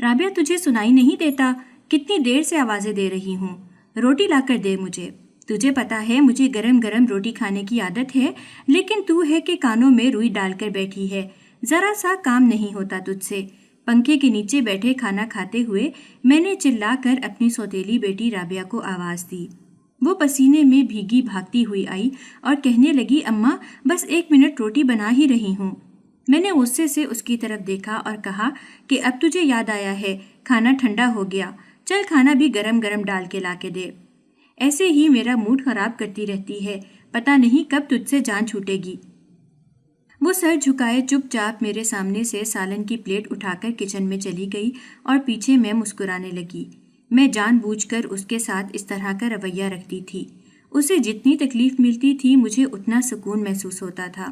رابعہ تجھے سنائی نہیں دیتا؟ کتنی دیر سے آوازیں دے رہی ہوں، روٹی لا کر دے مجھے۔ تجھے پتا ہے مجھے گرم گرم روٹی کھانے کی عادت ہے، لیکن تو ہے کہ کانوں میں روئی ڈال کر بیٹھی ہے، ذرا سا کام نہیں ہوتا تجھ سے۔ پنکھے کے نیچے بیٹھے کھانا کھاتے ہوئے میں نے چلا کر اپنی سوتیلی بیٹی رابعہ کو آواز دی۔ وہ پسینے میں بھیگی بھاگتی ہوئی آئی اور کہنے لگی، اماں بس 1 منٹ روٹی بنا ہی رہی ہوں۔ میں نے غصے سے اس کی طرف دیکھا اور کہا کہ اب تجھے یاد آیا ہے، کھانا ٹھنڈا ہو گیا، چل کھانا بھی گرم گرم ڈال کے لا کے دے۔ ایسے ہی میرا موڈ خراب کرتی رہتی ہے، پتہ نہیں کب تجھ سے جان چھوٹے گی۔ وہ سر جھکائے چپ چاپ میرے سامنے سے سالن کی پلیٹ اٹھا کر کچن میں چلی گئی اور پیچھے میں مسکرانے لگی۔ میں جان بوجھ کر اس کے ساتھ اس طرح کا رویہ رکھتی تھی۔ اسے جتنی تکلیف ملتی تھی مجھے اتنا سکون محسوس ہوتا تھا۔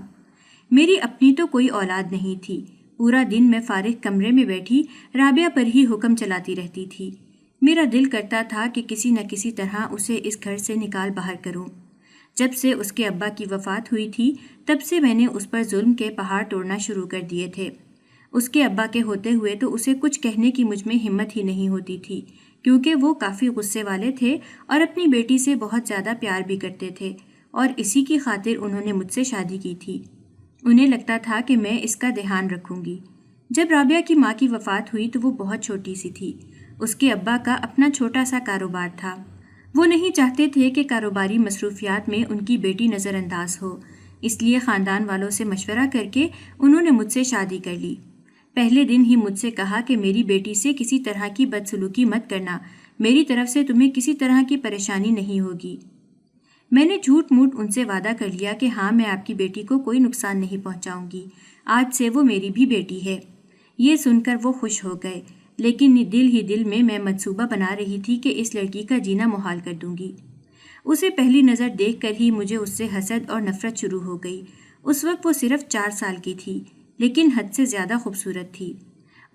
میری اپنی تو کوئی اولاد نہیں تھی، پورا دن میں فارغ کمرے میں بیٹھی رابعہ پر ہی حکم چلاتی رہتی تھی۔ میرا دل کرتا تھا کہ کسی نہ کسی طرح اسے اس گھر سے نکال باہر کروں۔ جب سے اس کے ابا کی وفات ہوئی تھی تب سے میں نے اس پر ظلم کے پہاڑ توڑنا شروع کر دیے تھے۔ اس کے ابا کے ہوتے ہوئے تو اسے کچھ کہنے کی مجھ میں ہمت ہی نہیں ہوتی تھی، کیونکہ وہ کافی غصے والے تھے اور اپنی بیٹی سے بہت زیادہ پیار بھی کرتے تھے، اور اسی کی خاطر انہوں نے مجھ سے شادی کی تھی۔ انہیں لگتا تھا کہ میں اس کا دھیان رکھوں گی۔ جب رابعہ کی ماں کی وفات ہوئی تو وہ بہت چھوٹی سی تھی۔ اس کے ابا کا اپنا چھوٹا سا کاروبار تھا۔ وہ نہیں چاہتے تھے کہ کاروباری مصروفیات میں ان کی بیٹی نظر انداز ہو، اس لیے خاندان والوں سے مشورہ کر کے انہوں نے مجھ سے شادی کر لی۔ پہلے دن ہی مجھ سے کہا کہ میری بیٹی سے کسی طرح کی بدسلوکی مت کرنا، میری طرف سے تمہیں کسی طرح کی پریشانی نہیں ہوگی۔ میں نے جھوٹ موٹ ان سے وعدہ کر لیا کہ ہاں میں آپ کی بیٹی کو کوئی نقصان نہیں پہنچاؤں گی، آج سے وہ میری بھی بیٹی ہے۔ یہ سن کر وہ خوش ہو گئے، لیکن دل ہی دل میں منصوبہ بنا رہی تھی کہ اس لڑکی کا جینا محال کر دوں گی۔ اسے پہلی نظر دیکھ کر ہی مجھے اس سے حسد اور نفرت شروع ہو گئی۔ اس وقت وہ صرف 4 سال کی تھی، لیکن حد سے زیادہ خوبصورت تھی۔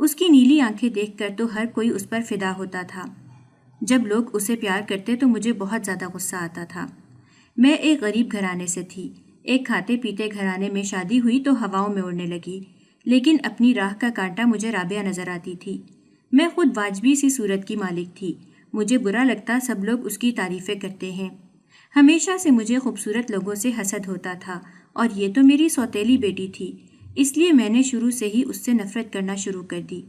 اس کی نیلی آنکھیں دیکھ کر تو ہر کوئی اس پر فدا ہوتا تھا۔ جب لوگ اسے پیار کرتے تو مجھے بہت زیادہ غصہ آتا تھا۔ میں ایک غریب گھرانے سے تھی، ایک کھاتے پیتے گھرانے میں شادی ہوئی تو ہواؤں میں اڑنے لگی، لیکن اپنی راہ کا کانٹا مجھے رابعہ نظر آتی تھی۔ میں خود واجبی سی صورت کی مالک تھی، مجھے برا لگتا سب لوگ اس کی تعریفیں کرتے ہیں۔ ہمیشہ سے مجھے خوبصورت لوگوں سے حسد ہوتا تھا، اور یہ تو میری سوتیلی بیٹی تھی، اس لیے میں نے شروع سے ہی اس سے نفرت کرنا شروع کر دی۔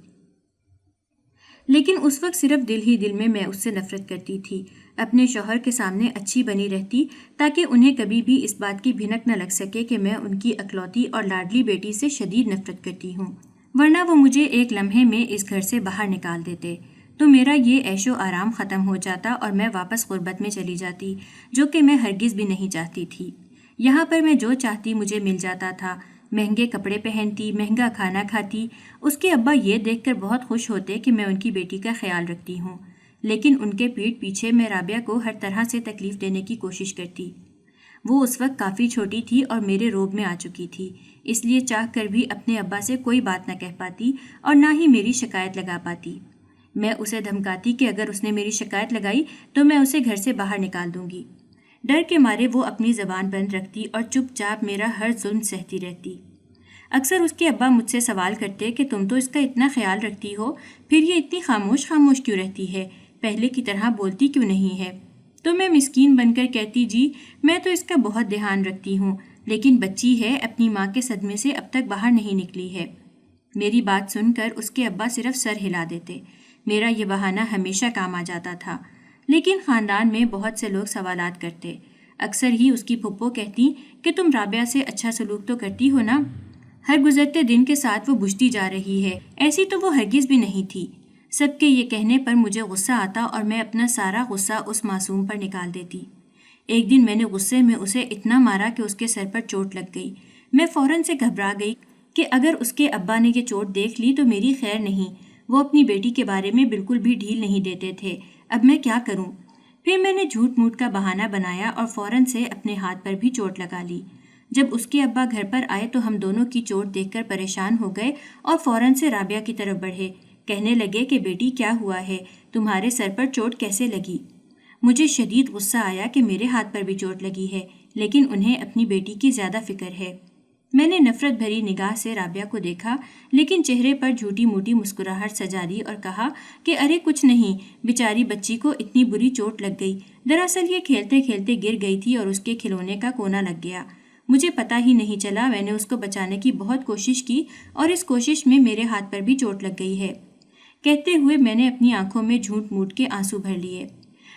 لیکن اس وقت صرف دل ہی دل میں اس سے نفرت کرتی تھی۔ اپنے شوہر کے سامنے اچھی بنی رہتی تاکہ انہیں کبھی بھی اس بات کی بھنک نہ لگ سکے کہ میں ان کی اکلوتی اور لاڈلی بیٹی سے شدید نفرت کرتی ہوں، ورنہ وہ مجھے ایک لمحے میں اس گھر سے باہر نکال دیتے تو میرا یہ عیش و آرام ختم ہو جاتا اور میں واپس غربت میں چلی جاتی، جو کہ میں ہرگز بھی نہیں چاہتی تھی۔ یہاں پر میں جو چاہتی مجھے مل جاتا تھا، مہنگے کپڑے پہنتی، مہنگا کھانا کھاتی۔ اس کے ابا یہ دیکھ کر بہت خوش ہوتے کہ میں ان کی بیٹی کا خیال رکھتی ہوں، لیکن ان کے پیٹھ پیچھے میں رابعہ کو ہر طرح سے تکلیف دینے کی کوشش کرتی۔ وہ اس وقت کافی چھوٹی تھی اور میرے روب میں آ چکی تھی، اس لیے چاہ کر بھی اپنے ابا سے کوئی بات نہ کہہ پاتی اور نہ ہی میری شکایت لگا پاتی۔ میں اسے دھمکاتی کہ اگر اس نے میری شکایت لگائی تو میں اسے گھر سے باہر نکال دوں گی۔ ڈر کے مارے وہ اپنی زبان بند رکھتی اور چپ چاپ میرا ہر ظلم سہتی رہتی۔ اکثر اس کے ابا مجھ سے سوال کرتے کہ تم تو اس کا اتنا خیال رکھتی ہو، پھر یہ اتنی خاموش خاموش کیوں رہتی ہے، پہلے کی طرح بولتی کیوں نہیں ہے؟ تو میں مسکین بن کر کہتی، جی میں تو اس کا بہت دھیان رکھتی ہوں، لیکن بچی ہے، اپنی ماں کے صدمے سے اب تک باہر نہیں نکلی ہے۔ میری بات سن کر اس کے ابا صرف سر ہلا دیتے۔ میرا یہ بہانہ ہمیشہ کام آ جاتا تھا، لیکن خاندان میں بہت سے لوگ سوالات کرتے۔ اکثر ہی اس کی پھپھو کہتی کہ تم رابعہ سے اچھا سلوک تو کرتی ہو نا؟ ہر گزرتے دن کے ساتھ وہ بجھتی جا رہی ہے، ایسی تو وہ ہرگز بھی نہیں تھی۔ سب کے یہ کہنے پر مجھے غصہ آتا اور میں اپنا سارا غصہ اس معصوم پر نکال دیتی۔ ایک دن میں نے غصے میں اسے اتنا مارا کہ اس کے سر پر چوٹ لگ گئی۔ میں فوراً سے گھبرا گئی کہ اگر اس کے ابا نے یہ چوٹ دیکھ لی تو میری خیر نہیں۔ وہ اپنی بیٹی کے بارے میں بالکل بھی ڈھیل نہیں دیتے تھے۔ اب میں کیا کروں؟ پھر میں نے جھوٹ موٹ کا بہانہ بنایا اور فوراً سے اپنے ہاتھ پر بھی چوٹ لگا لی۔ جب اس کے ابا گھر پر آئے تو ہم دونوں کی چوٹ دیکھ کر پریشان ہو گئے اور فوراً سے رابعہ کی طرف بڑھے۔ کہنے لگے کہ بیٹی کیا ہوا ہے، تمہارے سر پر چوٹ کیسے لگی؟ مجھے شدید غصہ آیا کہ میرے ہاتھ پر بھی چوٹ لگی ہے، لیکن انہیں اپنی بیٹی کی زیادہ فکر ہے۔ میں نے نفرت بھری نگاہ سے رابعہ کو دیکھا، لیکن چہرے پر جھوٹی موٹی مسکراہٹ سجا دی اور کہا کہ ارے کچھ نہیں، بیچاری بچی کو اتنی بری چوٹ لگ گئی، دراصل یہ کھیلتے کھیلتے گر گئی تھی اور اس کے کھلونے کا کونا لگ گیا، مجھے پتہ ہی نہیں چلا، میں نے اس کو بچانے کی بہت کوشش کی اور اس کوشش میں میرے ہاتھ پر بھی چوٹ لگ گئی ہے۔ کہتے ہوئے میں نے اپنی آنکھوں میں جھوٹ موٹ کے آنسو بھر لیے۔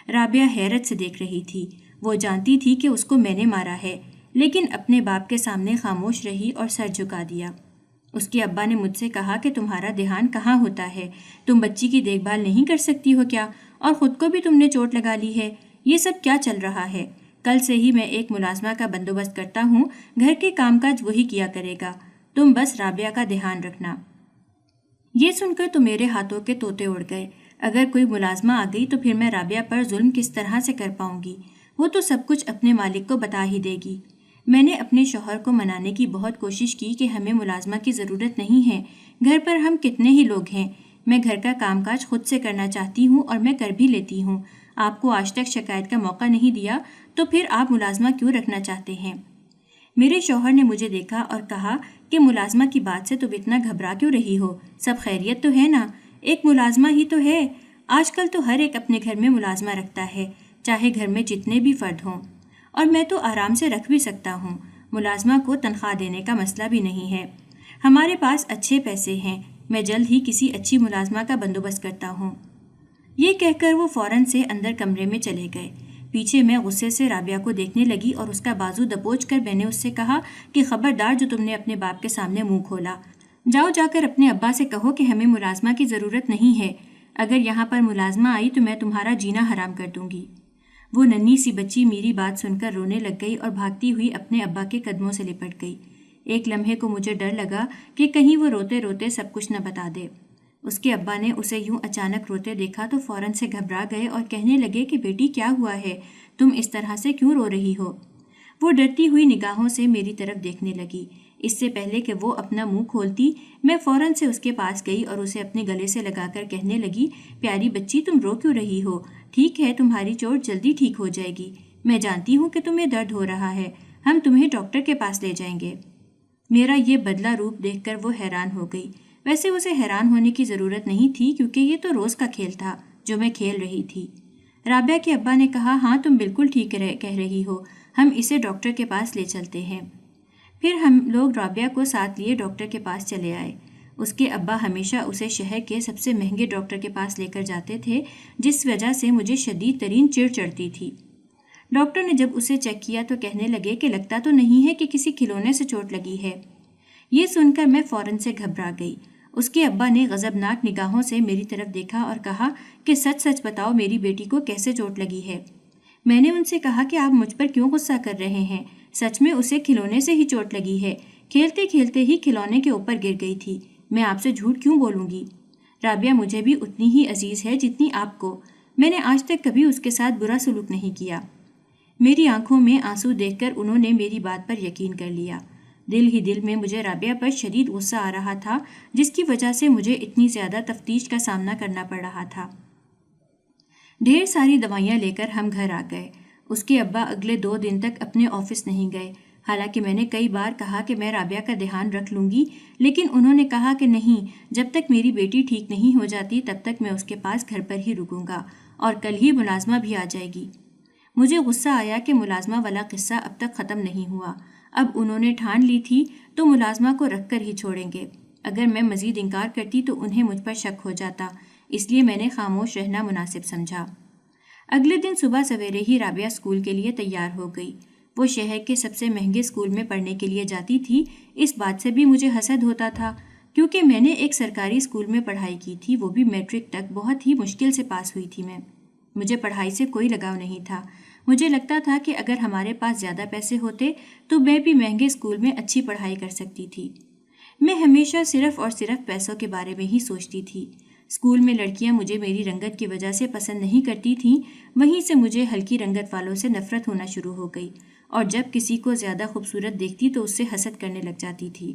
رابعہ حیرت سے دیکھ رہی تھی، وہ جانتی تھی کہ اس کو میں نے مارا ہے، لیکن اپنے باپ کے سامنے خاموش رہی اور سر جھکا دیا۔ اس کے ابا نے مجھ سے کہا کہ تمہارا دھیان کہاں ہوتا ہے، تم بچی کی دیکھ بھال نہیں کر سکتی ہو کیا، اور خود کو بھی تم نے چوٹ لگا لی ہے، یہ سب کیا چل رہا ہے؟ کل سے ہی میں ایک ملازمہ کا بندوبست کرتا ہوں، گھر کے کام کاج وہی کیا کرے گا، تم بس رابعہ کا دھیان رکھنا۔ یہ سن کر تو میرے ہاتھوں کے طوطے اڑ گئے، اگر کوئی ملازمہ آ گئی تو پھر میں رابعہ پر ظلم کس طرح سے کر پاؤں گی؟ وہ تو سب کچھ اپنے مالک کو بتا ہی دے گی۔ میں نے اپنے شوہر کو منانے کی بہت کوشش کی کہ ہمیں ملازمہ کی ضرورت نہیں ہے، گھر پر ہم کتنے ہی لوگ ہیں، میں گھر کا کام کاج خود سے کرنا چاہتی ہوں اور میں کر بھی لیتی ہوں، آپ کو آج تک شکایت کا موقع نہیں دیا تو پھر آپ ملازمہ کیوں رکھنا چاہتے ہیں؟ میرے شوہر نے مجھے دیکھا اور کہا کہ ملازمہ کی بات سے تم اتنا گھبرا کیوں رہی ہو، سب خیریت تو ہے نا، ایک ملازمہ ہی تو ہے، آج کل تو ہر ایک اپنے گھر میں ملازمہ رکھتا ہے، چاہے گھر میں جتنے بھی فرد ہوں، اور میں تو آرام سے رکھ بھی سکتا ہوں، ملازمہ کو تنخواہ دینے کا مسئلہ بھی نہیں ہے، ہمارے پاس اچھے پیسے ہیں، میں جلد ہی کسی اچھی ملازمہ کا بندوبست کرتا ہوں۔ یہ کہہ کر وہ فوراً سے اندر کمرے میں چلے گئے۔ پیچھے میں غصے سے رابعہ کو دیکھنے لگی اور اس کا بازو دبوچ کر میں نے اس سے کہا کہ خبردار جو تم نے اپنے باپ کے سامنے منہ کھولا، جاؤ جا کر اپنے ابا سے کہو کہ ہمیں ملازمہ کی ضرورت نہیں ہے، اگر یہاں پر ملازمہ آئی تو میں تمہارا جینا حرام کر دوں گی۔ وہ ننھی سی بچی میری بات سن کر رونے لگ گئی اور بھاگتی ہوئی اپنے ابا کے قدموں سے لپٹ گئی۔ ایک لمحے کو مجھے ڈر لگا کہ کہیں وہ روتے روتے سب کچھ نہ بتا دے۔ اس کے ابا نے اسے یوں اچانک روتے دیکھا تو فوراً سے گھبرا گئے اور کہنے لگے کہ بیٹی کیا ہوا ہے، تم اس طرح سے کیوں رو رہی ہو؟ وہ ڈرتی ہوئی نگاہوں سے میری طرف دیکھنے لگی۔ اس سے پہلے کہ وہ اپنا منہ کھولتی، میں فوراً سے اس کے پاس گئی اور اسے اپنے گلے سے لگا کر کہنے لگی، پیاری بچی تم رو کیوں رہی ہو؟ ٹھیک ہے، تمہاری چوٹ جلدی ٹھیک ہو جائے گی، میں جانتی ہوں کہ تمہیں درد ہو رہا ہے، ہم تمہیں ڈاکٹر کے پاس لے جائیں گے۔ میرا یہ بدلہ روپ دیکھ کر وہ حیران ہو گئی۔ ویسے اسے حیران ہونے کی ضرورت نہیں تھی کیونکہ یہ تو روز کا کھیل تھا جو میں کھیل رہی تھی۔ رابعہ کے ابا نے کہا، ہاں تم بالکل ٹھیک کہہ رہی ہو، ہم اسے ڈاکٹر کے پاس لے چلتے ہیں۔ پھر ہم لوگ رابعہ کو ساتھ لیے ڈاکٹر کے پاس چلے آئے۔ اس کے ابا ہمیشہ اسے شہر کے سب سے مہنگے ڈاکٹر کے پاس لے کر جاتے تھے، جس وجہ سے مجھے شدید ترین چڑ چڑھتی تھی۔ ڈاکٹر نے جب اسے چیک کیا تو کہنے لگے کہ لگتا تو نہیں ہے کہ کسی کھلونے سے چوٹ لگی ہے۔ یہ سن کر میں فوراً سے گھبرا گئی۔ اس کے ابا نے غضبناک نگاہوں سے میری طرف دیکھا اور کہا کہ سچ سچ بتاؤ میری بیٹی کو کیسے چوٹ لگی ہے۔ میں نے ان سے کہا کہ آپ مجھ پر کیوں غصہ کر رہے ہیں، سچ میں اسے کھلونے سے ہی چوٹ لگی ہے، کھیلتے کھیلتے ہی کھلونے کے اوپر گر گئی تھی، میں آپ سے جھوٹ کیوں بولوں گی؟ رابعہ مجھے بھی اتنی ہی عزیز ہے جتنی آپ کو، میں نے آج تک کبھی اس کے ساتھ برا سلوک نہیں کیا۔ میری آنکھوں میں آنسو دیکھ کر انہوں نے میری بات پر یقین کر لیا۔ دل ہی دل میں مجھے رابعہ پر شدید غصہ آ رہا تھا، جس کی وجہ سے مجھے اتنی زیادہ تفتیش کا سامنا کرنا پڑ رہا تھا۔ ڈھیر ساری دوائیاں لے کر ہم گھر آ گئے۔ اس کے ابا اگلے 2 دن تک اپنے آفس نہیں گئے، حالانکہ میں نے کئی بار کہا کہ میں رابعہ کا دھیان رکھ لوں گی، لیکن انہوں نے کہا کہ نہیں، جب تک میری بیٹی ٹھیک نہیں ہو جاتی تب تک میں اس کے پاس گھر پر ہی رکوں گا، اور کل ہی ملازمہ بھی آ جائے گی۔ مجھے غصہ آیا کہ ملازمہ والا قصہ اب تک ختم نہیں ہوا، اب انہوں نے ٹھان لی تھی تو ملازمہ کو رکھ کر ہی چھوڑیں گے۔ اگر میں مزید انکار کرتی تو انہیں مجھ پر شک ہو جاتا، اس لیے میں نے خاموش رہنا مناسب سمجھا۔ اگلے دن صبح سویرے ہی رابعہ اسکول کے لیے تیار ہو گئی۔ وہ شہر کے سب سے مہنگے اسکول میں پڑھنے کے لیے جاتی تھی۔ اس بات سے بھی مجھے حسد ہوتا تھا کیونکہ میں نے ایک سرکاری اسکول میں پڑھائی کی تھی، وہ بھی میٹرک تک، بہت ہی مشکل سے پاس ہوئی تھی میں۔ مجھے پڑھائی سے کوئی لگاؤ نہیں تھا۔ مجھے لگتا تھا کہ اگر ہمارے پاس زیادہ پیسے ہوتے تو میں بھی مہنگے اسکول میں اچھی پڑھائی کر سکتی تھی۔ میں ہمیشہ صرف اور صرف پیسوں کے بارے میں ہی سوچتی تھی۔ اسکول میں لڑکیاں مجھے میری رنگت کی وجہ سے پسند نہیں کرتی تھیں، وہیں سے مجھے ہلکی رنگت والوں سے نفرت ہونا شروع ہو گئی، اور جب کسی کو زیادہ خوبصورت دیکھتی تو اس سے حسد کرنے لگ جاتی تھی۔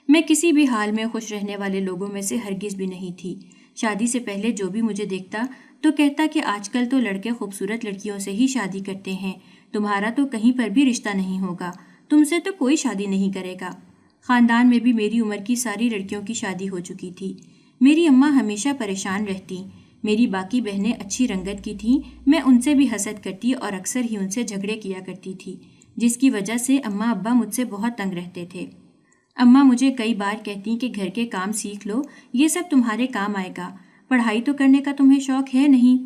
میں کسی بھی حال میں خوش رہنے والے لوگوں میں سے ہرگز بھی نہیں تھی۔ شادی سے پہلے جو بھی مجھے دیکھتا تو کہتا کہ آج کل تو لڑکے خوبصورت لڑکیوں سے ہی شادی کرتے ہیں، تمہارا تو کہیں پر بھی رشتہ نہیں ہوگا، تم سے تو کوئی شادی نہیں کرے گا۔ خاندان میں بھی میری عمر کی ساری لڑکیوں کی شادی ہو چکی تھی۔ میری اماں ہمیشہ پریشان رہتی۔ میری باقی بہنیں اچھی رنگت کی تھیں، میں ان سے بھی حسد کرتی اور اکثر ہی ان سے جھگڑے کیا کرتی تھی، جس کی وجہ سے اماں ابا مجھ سے بہت تنگ رہتے تھے۔ اماں مجھے کئی بار کہتی کہ گھر کے کام سیکھ لو، یہ سب تمہارے کام آئے گا، پڑھائی تو کرنے کا تمہیں شوق ہے نہیں۔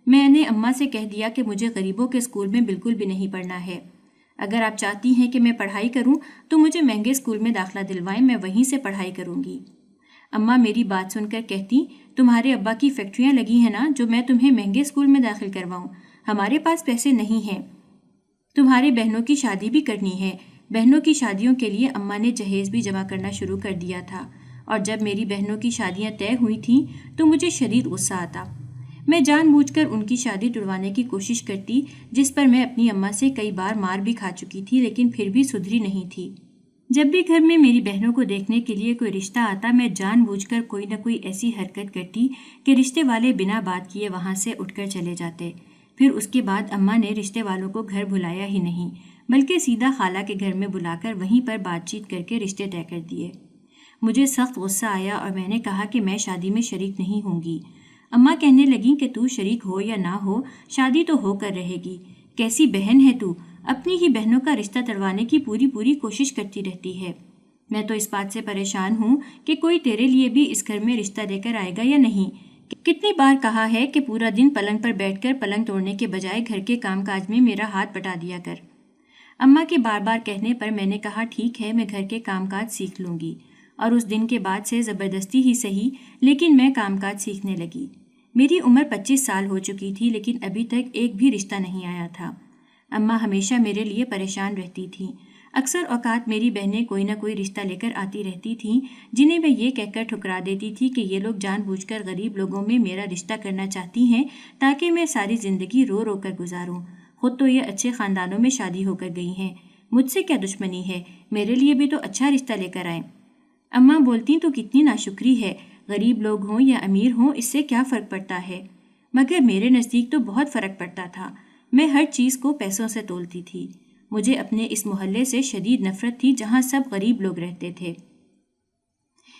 میں نے اماں سے کہہ دیا کہ مجھے غریبوں کے اسکول میں بالکل بھی نہیں پڑھنا ہے۔ اگر آپ چاہتی ہیں کہ میں پڑھائی کروں تو مجھے مہنگے اسکول میں داخلہ دلوائیں، میں وہیں سے پڑھائی کروں گی۔ اماں میری بات سن کر کہتی، تمہارے ابا کی فیکٹریاں لگی ہیں نا جو میں تمہیں مہنگے اسکول میں داخل کرواؤں؟ ہمارے پاس پیسے نہیں ہیں، تمہاری بہنوں کی شادی بھی کرنی ہے۔ بہنوں کی شادیوں کے لیے اماں نے جہیز بھی جمع کرنا شروع کر دیا تھا، اور جب میری بہنوں کی شادیاں طے ہوئی تھیں تو مجھے شدید غصہ آتا۔ میں جان بوجھ کر ان کی شادی ٹڑوانے کی کوشش کرتی، جس پر میں اپنی اماں سے کئی بار مار بھی کھا چکی تھی، لیکن پھر بھی سدھری نہیں تھی۔ جب بھی گھر میں میری بہنوں کو دیکھنے کے لیے کوئی رشتہ آتا، میں جان بوجھ کر کوئی نہ کوئی ایسی حرکت کرتی کہ رشتے والے بنا بات کیے وہاں سے اٹھ کر چلے جاتے۔ پھر اس کے بعد اماں نے رشتے والوں کو گھر بلایا ہی نہیں، بلکہ سیدھا خالہ کے گھر میں بلا کر وہیں پر بات چیت کر کے رشتے طے کر دیے۔ مجھے سخت غصہ آیا اور میں نے کہا کہ میں شادی میں شریک نہیں ہوں گی۔ اماں کہنے لگیں کہ تو شریک ہو یا نہ ہو، شادی تو ہو کر رہے گی۔ کیسی بہن ہے تو، اپنی ہی بہنوں کا رشتہ تڑوانے کی پوری کوشش کرتی رہتی ہے۔ میں تو اس بات سے پریشان ہوں کہ کوئی تیرے لیے بھی اس گھر میں رشتہ لے کر آئے گا یا نہیں۔ کتنی بار کہا ہے کہ پورا دن پلنگ پر بیٹھ کر پلنگ توڑنے کے بجائے گھر کے کام کاج میں میرا ہاتھ بٹا دیا کر۔ اماں کے بار بار کہنے پر میں نے کہا ٹھیک ہے، میں گھر کے کام کاج سیکھ لوں گی، اور اس دن کے بعد سے زبردستی ہی صحیح لیکن میں کام کاج سیکھنے لگی۔ میری عمر 25 سال ہو چکی تھی، لیکن ابھی تک ایک بھی رشتہ نہیں آیا تھا۔ اماں ہمیشہ میرے لیے پریشان رہتی تھیں۔ اکثر اوقات میری بہنیں کوئی نہ کوئی رشتہ لے کر آتی رہتی تھیں، جنہیں میں یہ کہہ کر ٹھکرا دیتی تھی کہ یہ لوگ جان بوجھ کر غریب لوگوں میں میرا رشتہ کرنا چاہتی ہیں تاکہ میں ساری زندگی رو رو کر گزاروں۔ خود تو یہ اچھے خاندانوں میں شادی ہو کر گئی ہیں، مجھ سے کیا دشمنی ہے؟ میرے لیے بھی تو اچھا رشتہ لے کر آئیں۔ اماں بولتی تو کتنی ناشکری ہے، غریب لوگ ہوں یا امیر ہوں اس سے کیا فرق پڑتا ہے؟ مگر میرے نزدیک تو بہت فرق پڑتا تھا۔ میں ہر چیز کو پیسوں سے تولتی تھی۔ مجھے اپنے اس محلے سے شدید نفرت تھی جہاں سب غریب لوگ رہتے تھے۔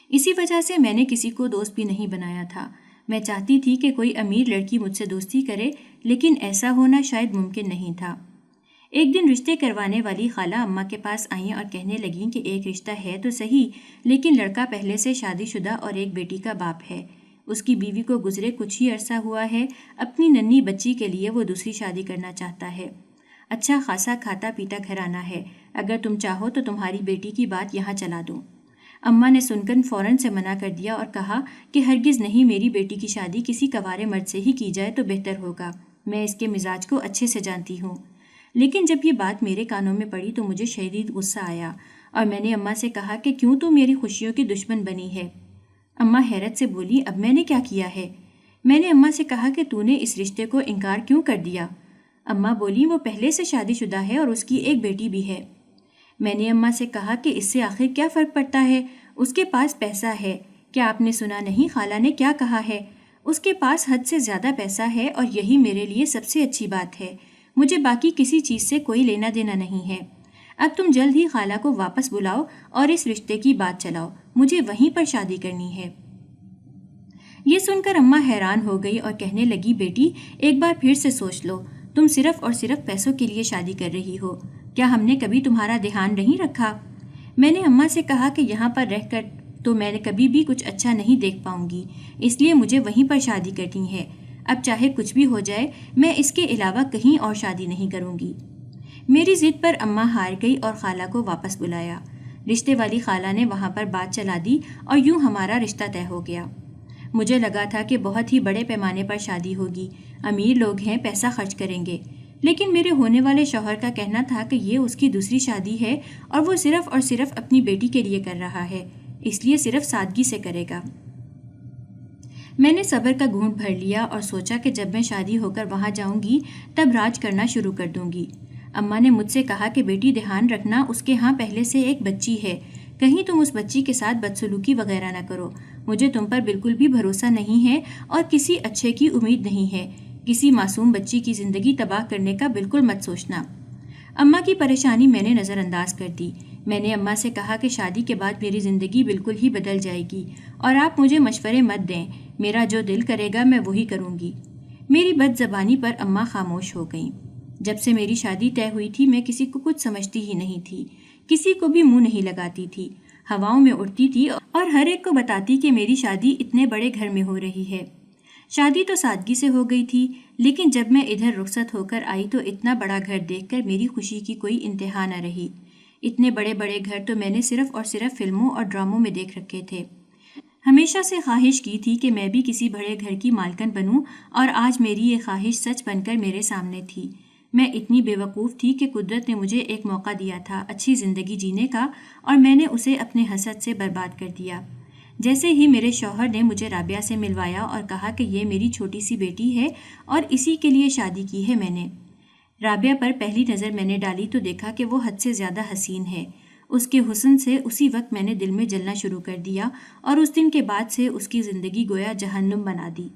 اسی وجہ سے میں نے کسی کو دوست بھی نہیں بنایا تھا۔ میں چاہتی تھی کہ کوئی امیر لڑکی مجھ سے دوستی کرے، لیکن ایسا ہونا شاید ممکن نہیں تھا۔ ایک دن رشتے کروانے والی خالہ اماں کے پاس آئیں اور کہنے لگیں کہ ایک رشتہ ہے تو صحیح، لیکن لڑکا پہلے سے شادی شدہ اور ایک بیٹی کا باپ ہے۔ اس کی بیوی کو گزرے کچھ ہی عرصہ ہوا ہے، اپنی ننھی بچی کے لیے وہ دوسری شادی کرنا چاہتا ہے۔ اچھا خاصا کھاتا پیتا گھرانہ ہے، اگر تم چاہو تو تمہاری بیٹی کی بات یہاں چلا دوں۔ اماں نے سن کر فوراً سے منع کر دیا اور کہا کہ ہرگز نہیں، میری بیٹی کی شادی کسی کوارے مرد سے ہی کی جائے تو بہتر ہوگا۔ میں اس کے مزاج کو اچھے سے جانتی ہوں۔ لیکن جب یہ بات میرے کانوں میں پڑی تو مجھے شدید غصہ آیا، اور میں نے اماں سے کہا کہ کیوں تو میری خوشیوں کی دشمن بنی ہے؟ اماں حیرت سے بولی، اب میں نے کیا کیا ہے؟ میں نے اماں سے کہا کہ تو نے اس رشتے کو انکار کیوں کر دیا؟ اماں بولی، وہ پہلے سے شادی شدہ ہے اور اس کی ایک بیٹی بھی ہے۔ میں نے اماں سے کہا کہ اس سے آخر کیا فرق پڑتا ہے؟ اس کے پاس پیسہ ہے۔ کیا آپ نے سنا نہیں خالہ نے کیا کہا ہے؟ اس کے پاس حد سے زیادہ پیسہ ہے اور یہی میرے لیے سب سے اچھی بات ہے۔ مجھے باقی کسی چیز سے کوئی لینا دینا نہیں ہے۔ اب تم جلد ہی خالہ کو واپس بلاؤ اور اس رشتے کی بات چلاؤ، مجھے وہیں پر شادی کرنی ہے۔ یہ سن کر اماں حیران ہو گئی اور کہنے لگی، بیٹی ایک بار پھر سے سوچ لو، تم صرف اور صرف پیسوں کے لیے شادی کر رہی ہو، کیا ہم نے کبھی تمہارا دھیان نہیں رکھا؟ میں نے اماں سے کہا کہ یہاں پر رہ کر تو میں نے کبھی بھی کچھ اچھا نہیں دیکھ پاؤں گی، اس لیے مجھے وہیں پر شادی کرنی ہے۔ اب چاہے کچھ بھی ہو جائے، میں اس کے علاوہ کہیں اور شادی نہیں کروں گی۔ میری ضد پر اماں ہار گئی اور خالہ کو واپس بلایا۔ رشتے والی خالہ نے وہاں پر بات چلا دی اور یوں ہمارا رشتہ طے ہو گیا۔ مجھے لگا تھا کہ بہت ہی بڑے پیمانے پر شادی ہوگی، امیر لوگ ہیں، پیسہ خرچ کریں گے، لیکن میرے ہونے والے شوہر کا کہنا تھا کہ یہ اس کی دوسری شادی ہے اور وہ صرف اور صرف اپنی بیٹی کے لیے کر رہا ہے، اس لیے صرف سادگی سے کرے گا۔ میں نے صبر کا گھونٹ بھر لیا اور سوچا کہ جب میں شادی ہو کر وہاں جاؤں گی تب راج کرنا شروع کر دوں گی۔ اماں نے مجھ سے کہا کہ بیٹی دھیان رکھنا، اس کے ہاں پہلے سے ایک بچی ہے، کہیں تم اس بچی کے ساتھ بدسلوکی وغیرہ نہ کرو۔ مجھے تم پر بالکل بھی بھروسہ نہیں ہے اور کسی اچھے کی امید نہیں ہے، کسی معصوم بچی کی زندگی تباہ کرنے کا بالکل مت سوچنا۔ اماں کی پریشانی میں نے نظر انداز کر دی۔ میں نے اماں سے کہا کہ شادی کے بعد میری زندگی بالکل ہی بدل جائے گی اور آپ مجھے مشورے مت دیں، میرا جو دل کرے گا میں وہی کروں گی۔ میری بد زبانی پر اماں خاموش ہو گئیں۔ جب سے میری شادی طے ہوئی تھی میں کسی کو کچھ سمجھتی ہی نہیں تھی، کسی کو بھی منہ نہیں لگاتی تھی، ہواؤں میں اڑتی تھی اور ہر ایک کو بتاتی کہ میری شادی اتنے بڑے گھر میں ہو رہی ہے۔ شادی تو سادگی سے ہو گئی تھی، لیکن جب میں ادھر رخصت ہو کر آئی تو اتنا بڑا گھر دیکھ کر میری خوشی کی کوئی انتہا نہ رہی۔ اتنے بڑے بڑے گھر تو میں نے صرف اور صرف فلموں اور ڈراموں میں دیکھ رکھے تھے۔ ہمیشہ سے خواہش کی تھی کہ میں بھی کسی بڑے گھر کی مالکن بنوں، اور آج میری یہ خواہش سچ بن کر میرے سامنے تھی۔ میں اتنی بے وقوف تھی کہ قدرت نے مجھے ایک موقع دیا تھا اچھی زندگی جینے کا، اور میں نے اسے اپنے حسد سے برباد کر دیا۔ جیسے ہی میرے شوہر نے مجھے رابعہ سے ملوایا اور کہا کہ یہ میری چھوٹی سی بیٹی ہے اور اسی کے لیے شادی کی ہے میں نے۔ رابعہ پر پہلی نظر میں نے ڈالی تو دیکھا کہ وہ حد سے زیادہ حسین ہے۔ اس کے حسن سے اسی وقت میں نے دل میں جلنا شروع کر دیا، اور اس دن کے بعد سے اس کی زندگی گویا جہنم بنا دی۔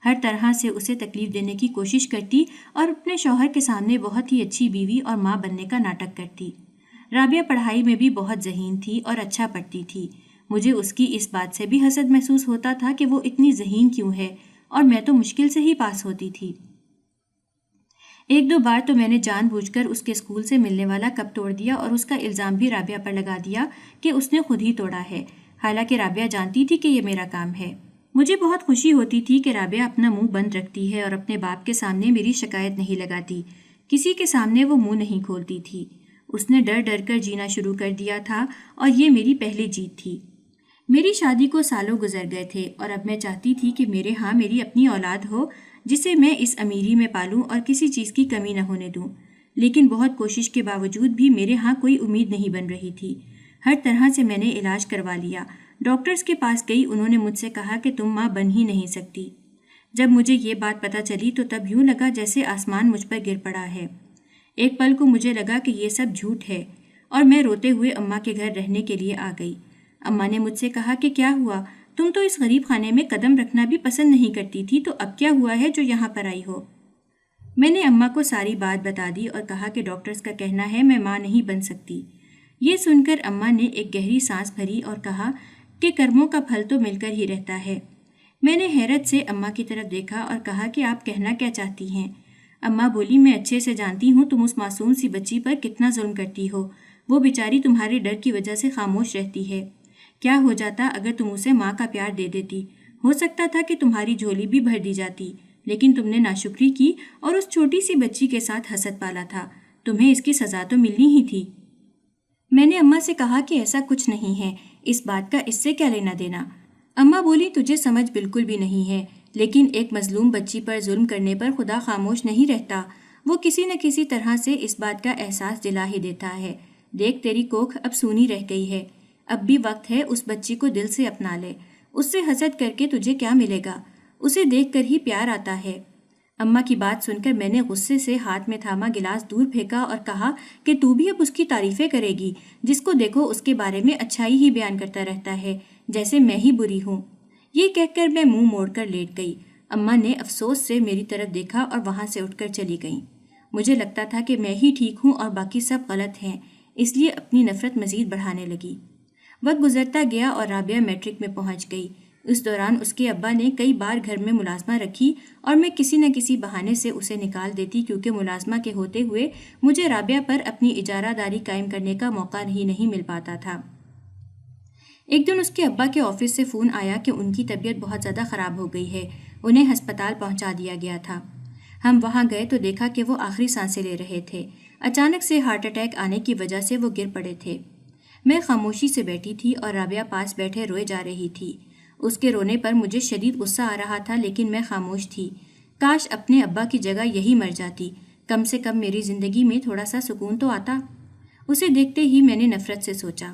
ہر طرح سے اسے تکلیف دینے کی کوشش کرتی اور اپنے شوہر کے سامنے بہت ہی اچھی بیوی اور ماں بننے کا ناٹک کرتی۔ رابعہ پڑھائی میں بھی بہت ذہین تھی اور اچھا پڑھتی تھی۔ مجھے اس کی اس بات سے بھی حسد محسوس ہوتا تھا کہ وہ اتنی ذہین کیوں ہے، اور میں تو مشکل سے ہی پاس ہوتی تھی۔ ایک دو بار تو میں نے جان بوجھ کر اس کے اسکول سے ملنے والا کپ توڑ دیا اور اس کا الزام بھی رابعہ پر لگا دیا کہ اس نے خود ہی توڑا ہے، حالانکہ رابعہ جانتی تھی کہ یہ میرا کام ہے۔ مجھے بہت خوشی ہوتی تھی کہ رابعہ اپنا منہ بند رکھتی ہے اور اپنے باپ کے سامنے میری شکایت نہیں لگاتی، کسی کے سامنے وہ منہ نہیں کھولتی تھی۔ اس نے ڈر ڈر کر جینا شروع کر دیا تھا، اور یہ میری پہلی جیت تھی۔ میری شادی کو سالوں گزر گئے تھے، اور اب میں چاہتی تھی کہ میرے ہاں میری اپنی اولاد ہو جسے میں اس امیری میں پالوں اور کسی چیز کی کمی نہ ہونے دوں، لیکن بہت کوشش کے باوجود بھی میرے ہاں کوئی امید نہیں بن رہی تھی۔ ہر طرح سے میں نے علاج کروا لیا، ڈاکٹرز کے پاس گئی، انہوں نے مجھ سے کہا کہ تم ماں بن ہی نہیں سکتی۔ جب مجھے یہ بات پتہ چلی تو تب یوں لگا جیسے آسمان مجھ پر گر پڑا ہے۔ ایک پل کو مجھے لگا کہ یہ سب جھوٹ ہے، اور میں روتے ہوئے اماں کے گھر رہنے کے لیے آ گئی۔ اماں نے مجھ سے کہا کہ کیا ہوا، تم تو اس غریب خانے میں قدم رکھنا بھی پسند نہیں کرتی تھی، تو اب کیا ہوا ہے جو یہاں پر آئی ہو؟ میں نے اماں کو ساری بات بتا دی اور کہا کہ ڈاکٹرز کا کہنا ہے میں ماں نہیں بن سکتی۔ یہ سن کر اماں نے ایک گہری سانس بھری اور کہا کہ کرموں کا پھل تو مل کر ہی رہتا ہے۔ میں نے حیرت سے اماں کی طرف دیکھا اور کہا کہ آپ کہنا کیا چاہتی ہیں؟ اماں بولی میں اچھے سے جانتی ہوں تم اس معصوم سی بچی پر کتنا ظلم کرتی ہو، وہ بیچاری تمہارے ڈر کی وجہ سے خاموش رہتی ہے۔ کیا ہو جاتا اگر تم اسے ماں کا پیار دے دیتی؟ ہو سکتا تھا کہ تمہاری جھولی بھی بھر دی جاتی، لیکن تم نے ناشکری کی اور اس چھوٹی سی بچی کے ساتھ حسد پالا تھا، تمہیں اس کی سزا تو ملنی ہی تھی۔ میں نے اماں سے کہا کہ ایسا کچھ نہیں ہے، اس بات کا اس سے کیا لینا دینا؟ اماں بولی تجھے سمجھ بالکل بھی نہیں ہے، لیکن ایک مظلوم بچی پر ظلم کرنے پر خدا خاموش نہیں رہتا، وہ کسی نہ کسی طرح سے اس بات کا احساس دلا ہی دیتا ہے۔ دیکھ تیری کوکھ اب سونی رہ گئی ہے، اب بھی وقت ہے اس بچی کو دل سے اپنا لے، اس سے حسد کر کے تجھے کیا ملے گا، اسے دیکھ کر ہی پیار آتا ہے۔ اماں کی بات سن کر میں نے غصے سے ہاتھ میں تھاما گلاس دور پھینکا اور کہا کہ تو بھی اب اس کی تعریفیں کرے گی، جس کو دیکھو اس کے بارے میں اچھائی ہی بیان کرتا رہتا ہے، جیسے میں ہی بری ہوں۔ یہ کہہ کر میں منہ موڑ کر لیٹ گئی۔ اماں نے افسوس سے میری طرف دیکھا اور وہاں سے اٹھ کر چلی گئیں۔ مجھے لگتا تھا کہ میں ہی ٹھیک ہوں اور باقی سب غلط ہیں، اس لیے اپنی نفرت مزید بڑھانے لگی۔ وقت گزرتا گیا اور رابعہ میٹرک میں پہنچ گئی۔ اس دوران اس کے ابا نے کئی بار گھر میں ملازمہ رکھی اور میں کسی نہ کسی بہانے سے اسے نکال دیتی، کیونکہ ملازمہ کے ہوتے ہوئے مجھے رابعہ پر اپنی اجارہ داری قائم کرنے کا موقع ہی نہیں مل پاتا تھا۔ ایک دن اس کے ابا کے آفس سے فون آیا کہ ان کی طبیعت بہت زیادہ خراب ہو گئی ہے، انہیں ہسپتال پہنچا دیا گیا تھا۔ ہم وہاں گئے تو دیکھا کہ وہ آخری سانسیں لے رہے تھے، اچانک سے ہارٹ اٹیک آنے کی وجہ سے وہ گر پڑے تھے۔ میں خاموشی سے بیٹھی تھی اور رابعہ پاس بیٹھے روئے جا رہی تھی۔ اس کے رونے پر مجھے شدید غصہ آ رہا تھا، لیکن میں خاموش تھی۔ کاش اپنے ابا کی جگہ یہی مر جاتی، کم سے کم میری زندگی میں تھوڑا سا سکون تو آتا۔ اسے دیکھتے ہی میں نے نفرت سے سوچا۔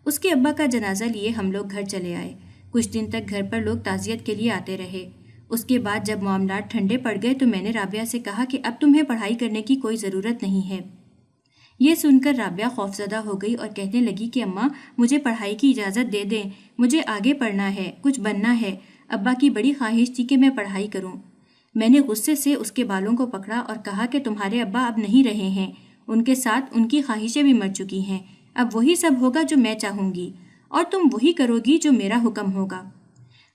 اس کے ابا کا جنازہ لیے ہم لوگ گھر چلے آئے۔ کچھ دن تک گھر پر لوگ تعزیت کے لیے آتے رہے۔ اس کے بعد جب معاملات ٹھنڈے پڑ گئے تو میں نے رابعہ سے کہا کہ اب تمہیں پڑھائی کرنے کی کوئی ضرورت نہیں ہے۔ یہ سن کر رابعہ خوفزدہ ہو گئی اور کہنے لگی کہ اماں مجھے پڑھائی کی اجازت دے دیں، مجھے آگے پڑھنا ہے، کچھ بننا ہے، ابا کی بڑی خواہش تھی کہ میں پڑھائی کروں۔ میں نے غصے سے اس کے بالوں کو پکڑا اور کہا کہ تمہارے ابا اب نہیں رہے ہیں، ان کے ساتھ ان کی خواہشیں بھی مر چکی ہیں۔ اب وہی سب ہوگا جو میں چاہوں گی، اور تم وہی کرو گی جو میرا حکم ہوگا۔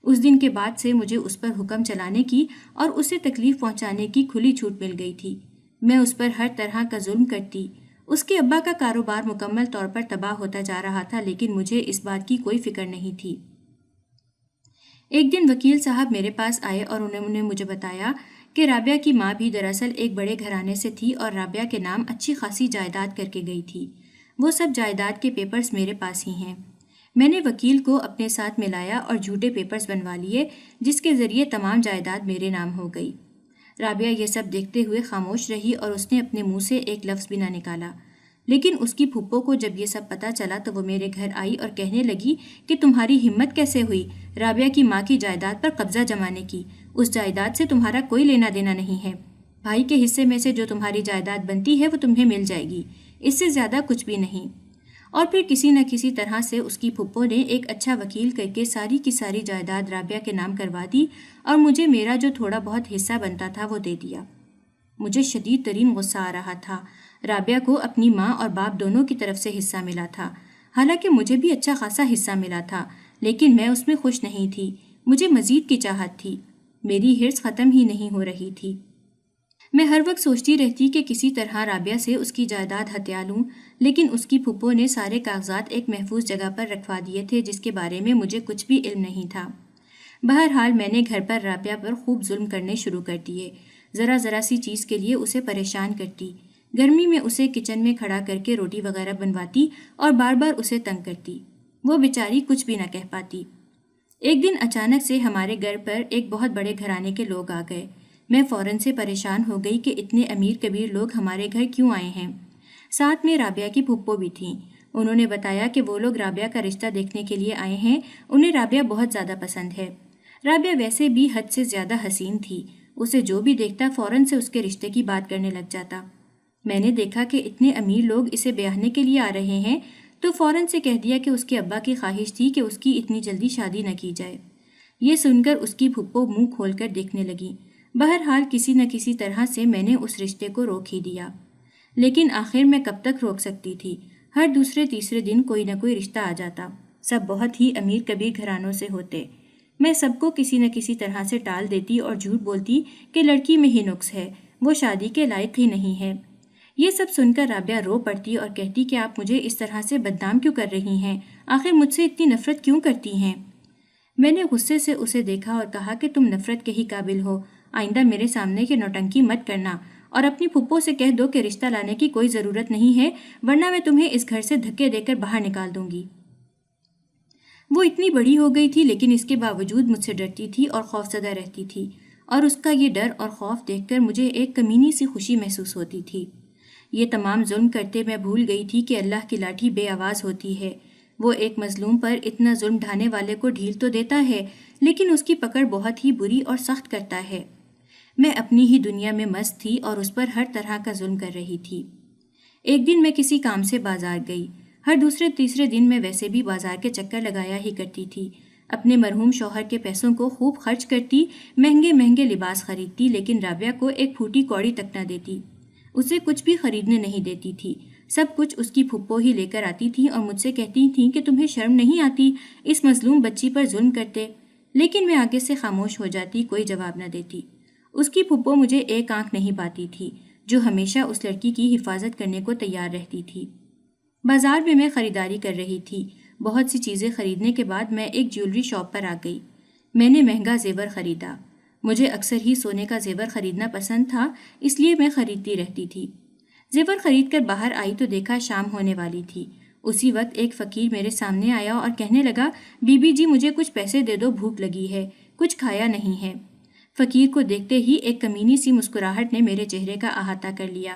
اس دن کے بعد سے مجھے اس پر حکم چلانے کی اور اسے تکلیف پہنچانے کی کھلی چھوٹ مل گئی تھی۔ میں اس پر ہر طرح کا ظلم کرتی۔ اس کے ابا کا کاروبار مکمل طور پر تباہ ہوتا جا رہا تھا، لیکن مجھے اس بات کی کوئی فکر نہیں تھی۔ ایک دن وکیل صاحب میرے پاس آئے اور انہوں نے مجھے بتایا کہ رابعہ کی ماں بھی دراصل ایک بڑے گھرانے سے تھی اور رابعہ کے نام اچھی خاصی جائیداد کر کے گئی تھی۔ وہ سب جائیداد کے پیپرز میرے پاس ہی ہیں۔ میں نے وکیل کو اپنے ساتھ ملایا اور جھوٹے پیپرز بنوا لیے، جس کے ذریعے تمام جائیداد میرے نام ہو گئی۔ رابعہ یہ سب دیکھتے ہوئے خاموش رہی اور اس نے اپنے منہ سے ایک لفظ بھی نہ نکالا۔ لیکن اس کی پھپھو کو جب یہ سب پتہ چلا تو وہ میرے گھر آئی اور کہنے لگی کہ تمہاری ہمت کیسے ہوئی رابعہ کی ماں کی جائیداد پر قبضہ جمانے کی؟ اس جائیداد سے تمہارا کوئی لینا دینا نہیں ہے۔ بھائی کے حصے میں سے جو تمہاری جائیداد بنتی ہے وہ تمہیں مل جائے گی، اس سے زیادہ کچھ بھی نہیں۔ اور پھر کسی نہ کسی طرح سے اس کی پھپھو نے ایک اچھا وکیل کر کے ساری کی ساری جائیداد رابعہ کے نام کروا دی اور مجھے میرا جو تھوڑا بہت حصہ بنتا تھا وہ دے دیا۔ مجھے شدید ترین غصہ آ رہا تھا۔ رابعہ کو اپنی ماں اور باپ دونوں کی طرف سے حصہ ملا تھا، حالانکہ مجھے بھی اچھا خاصا حصہ ملا تھا، لیکن میں اس میں خوش نہیں تھی۔ مجھے مزید کی چاہت تھی۔ میری ہرس ختم ہی نہیں ہو رہی تھی۔ میں ہر وقت سوچتی رہتی کہ کسی طرح رابعہ سے اس کی جائیداد ہتھیا لوں، لیکن اس کی پھپھو نے سارے کاغذات ایک محفوظ جگہ پر رکھوا دیے تھے جس کے بارے میں مجھے کچھ بھی علم نہیں تھا۔ بہرحال میں نے گھر پر رابعہ پر خوب ظلم کرنے شروع کر دیے۔ ذرا ذرا سی چیز کے لیے اسے پریشان کرتی۔ گرمی میں اسے کچن میں کھڑا کر کے روٹی وغیرہ بنواتی اور بار بار اسے تنگ کرتی۔ وہ بیچاری کچھ بھی نہ کہہ پاتی۔ ایک دن اچانک سے ہمارے گھر پر ایک بہت بڑے گھرانے کے لوگ آ گئے۔ میں فوراً سے پریشان ہو گئی کہ اتنے امیر کبیر لوگ ہمارے گھر کیوں آئے ہیں۔ ساتھ میں رابعہ کی پھپھو بھی تھیں۔ انہوں نے بتایا کہ وہ لوگ رابعہ کا رشتہ دیکھنے کے لیے آئے ہیں۔ انہیں رابعہ بہت زیادہ پسند ہے۔ رابعہ ویسے بھی حد سے زیادہ حسین تھی۔ اسے جو بھی دیکھتا فوراً سے اس کے رشتے کی بات کرنے لگ جاتا۔ میں نے دیکھا کہ اتنے امیر لوگ اسے بیاہنے کے لیے آ رہے ہیں تو فوراً سے کہہ دیا کہ اس کے ابا کی خواہش تھی کہ اس کی اتنی جلدی شادی نہ کی جائے۔ یہ سن کر اس کی پھپھو منہ کھول کر دیکھنے لگی۔ بہرحال کسی نہ کسی طرح سے میں نے اس رشتے کو روک ہی دیا، لیکن آخر میں کب تک روک سکتی تھی؟ ہر دوسرے تیسرے دن کوئی نہ کوئی رشتہ آ جاتا۔ سب بہت ہی امیر کبیر گھرانوں سے ہوتے۔ میں سب کو کسی نہ کسی طرح سے ٹال دیتی اور جھوٹ بولتی کہ لڑکی میں ہی نقص ہے، وہ شادی کے لائق ہی نہیں ہے۔ یہ سب سن کر رابعہ رو پڑتی اور کہتی کہ آپ مجھے اس طرح سے بدنام کیوں کر رہی ہیں؟ آخر مجھ سے اتنی نفرت کیوں کرتی ہیں؟ میں نے غصے سے اسے دیکھا اور کہا کہ تم نفرت کے ہی قابل ہو۔ آئندہ میرے سامنے کی نوٹنکی مت کرنا اور اپنی پھپھو سے کہہ دو کہ رشتہ لانے کی کوئی ضرورت نہیں ہے، ورنہ میں تمہیں اس گھر سے دھکے دے کر باہر نکال دوں گی۔ وہ اتنی بڑی ہو گئی تھی لیکن اس کے باوجود مجھ سے ڈرتی تھی اور خوفزدہ رہتی تھی، اور اس کا یہ ڈر اور خوف دیکھ کر مجھے ایک کمینی سی خوشی محسوس ہوتی تھی۔ یہ تمام ظلم کرتے میں بھول گئی تھی کہ اللہ کی لاٹھی بے آواز ہوتی ہے۔ وہ ایک مظلوم پر اتنا ظلم ڈھانے والے کو ڈھیل تو دیتا ہے، لیکن اس کی پکڑ بہت ہی بری اور سخت کرتا ہے۔ میں اپنی ہی دنیا میں مست تھی اور اس پر ہر طرح کا ظلم کر رہی تھی۔ ایک دن میں کسی کام سے بازار گئی۔ ہر دوسرے تیسرے دن میں ویسے بھی بازار کے چکر لگایا ہی کرتی تھی۔ اپنے مرحوم شوہر کے پیسوں کو خوب خرچ کرتی، مہنگے مہنگے لباس خریدتی، لیکن رابعہ کو ایک پھوٹی کوڑی تک نہ دیتی۔ اسے کچھ بھی خریدنے نہیں دیتی تھی۔ سب کچھ اس کی پھپھو ہی لے کر آتی تھی اور مجھ سے کہتی تھیں کہ تمہیں شرم نہیں آتی اس مظلوم بچی پر ظلم کرتے، لیکن میں آگے سے خاموش ہو جاتی، کوئی جواب نہ دیتی۔ اس کی پھپھو مجھے ایک آنکھ نہیں پاتی تھی، جو ہمیشہ اس لڑکی کی حفاظت کرنے کو تیار رہتی تھی۔ بازار میں خریداری کر رہی تھی۔ بہت سی چیزیں خریدنے کے بعد میں ایک جیولری شاپ پر آ گئی۔ میں نے مہنگا زیور خریدا۔ مجھے اکثر ہی سونے کا زیور خریدنا پسند تھا، اس لیے میں خریدتی رہتی تھی۔ زیور خرید کر باہر آئی تو دیکھا شام ہونے والی تھی۔ اسی وقت ایک فقیر میرے سامنے آیا اور کہنے لگا، بی بی جی مجھے کچھ پیسے دے دو، بھوک لگی ہے، کچھ کھایا نہیں ہے۔ فقیر کو دیکھتے ہی ایک کمینی سی مسکراہٹ نے میرے چہرے کا احاطہ کر لیا۔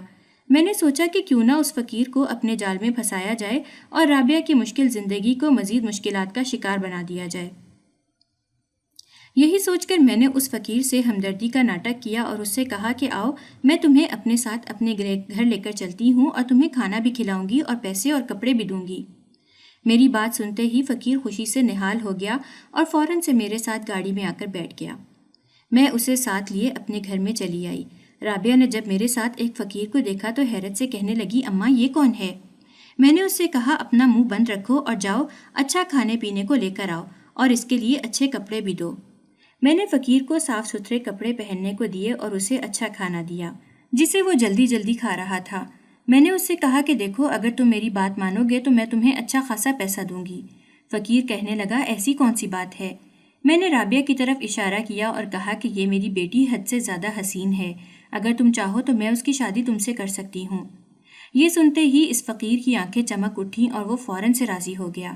میں نے سوچا کہ کیوں نہ اس فقیر کو اپنے جال میں پھنسایا جائے اور رابعہ کی مشکل زندگی کو مزید مشکلات کا شکار بنا دیا جائے۔ یہی سوچ کر میں نے اس فقیر سے ہمدردی کا ناٹک کیا اور اس سے کہا کہ آؤ، میں تمہیں اپنے ساتھ اپنے گھر لے کر چلتی ہوں اور تمہیں کھانا بھی کھلاؤں گی اور پیسے اور کپڑے بھی دوں گی۔ میری بات سنتے ہی فقیر خوشی سے نہال ہو گیا اور فوراً سے میرے ساتھ گاڑی میں آ کر بیٹھ گیا۔ میں اسے ساتھ لیے اپنے گھر میں چلی آئی۔ رابعہ نے جب میرے ساتھ ایک فقیر کو دیکھا تو حیرت سے کہنے لگی، اماں یہ کون ہے؟ میں نے اس سے کہا، اپنا منہ بند رکھو اور جاؤ اچھا کھانے پینے کو لے کر آؤ اور اس کے لیے اچھے کپڑے بھی دو۔ میں نے فقیر کو صاف ستھرے کپڑے پہننے کو دیے اور اسے اچھا کھانا دیا جسے وہ جلدی جلدی کھا رہا تھا۔ میں نے اس سے کہا کہ دیکھو، اگر تم میری بات مانو گے تو میں تمہیں اچھا خاصا پیسہ دوں گی۔ فقیر کہنے لگا، ایسی کون سی بات ہے؟ میں نے رابعہ کی طرف اشارہ کیا اور کہا کہ یہ میری بیٹی حد سے زیادہ حسین ہے، اگر تم چاہو تو میں اس کی شادی تم سے کر سکتی ہوں۔ یہ سنتے ہی اس فقیر کی آنکھیں چمک اٹھیں اور وہ فوراً سے راضی ہو گیا۔